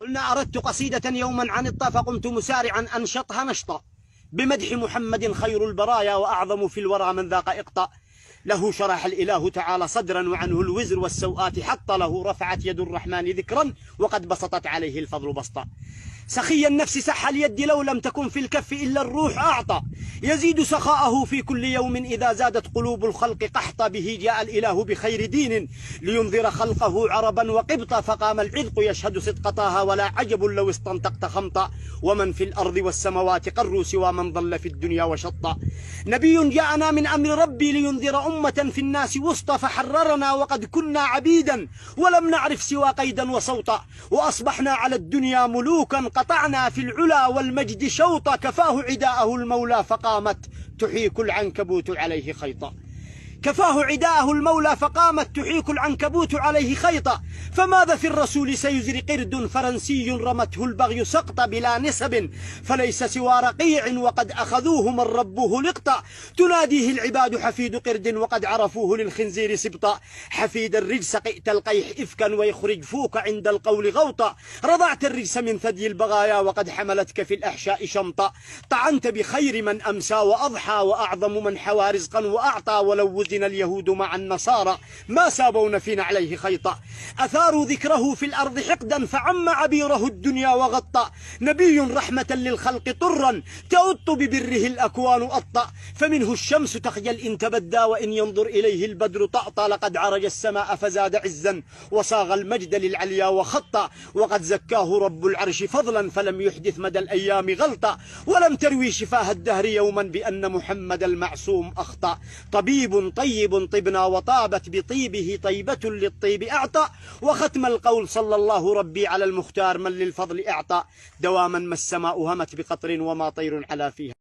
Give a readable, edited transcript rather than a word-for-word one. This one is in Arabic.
قلنا أردت قصيدة يوما عن الطا فقمت مسارعا أنشطها نشطا بمدح محمد خير البرايا وأعظم في الورى من ذاق إقطا. له شرح الإله تعالى صدرا وعنه الوزر والسوءات حط له رفعت يد الرحمن ذكرا وقد بسطت عليه الفضل بسطا. سخي النفس سح اليد لو لم تكن في الكف إلا الروح أعطى يزيد سخاءه في كل يوم إذا زادت قلوب الخلق قحطا. به جاء الإله بخير دين لينذر خلقه عربا وقبطا فقام العذق يشهد صدق طه ولا عجب لو استنطقت خمطا. ومن في الأرض والسماوات قروا سوى من ضل في الدنيا وشطا. نبي جاءنا من أمر ربي لينذر أمة في الناس وسطا فحررنا وقد كنا عبيدا ولم نعرف سوى قيدا وصوتا. وأصبحنا على الدنيا ملوكا قطعنا في العلا والمجد شوطا. كفاه عداءه المولى فقامت تحيك العنكبوت عليه خيطا. كفاه عداءه المولى فقامت تحيك العنكبوت عليه خيطا. فماذا في الرسول سيزري قرد فرنسي رمته البغي سقطا بلا نسب فليس سوى رقيع وقد أخذوه من ربه لقطا. تناديه العباد حفيد قرد وقد عرفوه للخنزير سبطا. حفيد الرجس قئت القيح إفكا ويخرج فوك عند القول غوطا. رضعت الرجس من ثدي البغايا وقد حملتك في الأحشاء شمطا. طعنت بخير من أمسى وأضحى وأعظم من حوى رزقا وأعطى. ولو وزن اليهود مع النصارى ما سابون فينا عليه خيطا. أثاروا ذكره في الأرض حقدا فعم عبيره الدنيا وغطى. نبي رحمة للخلق طرا تؤط ببره الأكوان أطأ. فمنه الشمس تخجل إن تبدى وإن ينظر إليه البدر طأطأ. لقد عرج السماء فزاد عزا وصاغ المجد للعليا وخطا. وقد زكاه رب العرش فضلا فلم يحدث مدى الأيام غلطا. ولم تروي شفاه الدهر يوما بأن محمد المعصوم أخطأ. طبيب طيب طبنا وطابت بطيبه طيبة للطيب أعطى. وختم القول صلى الله ربي على المختار من للفضل أعطى. دواما ما السماء همت بقطر وما طير على فيها.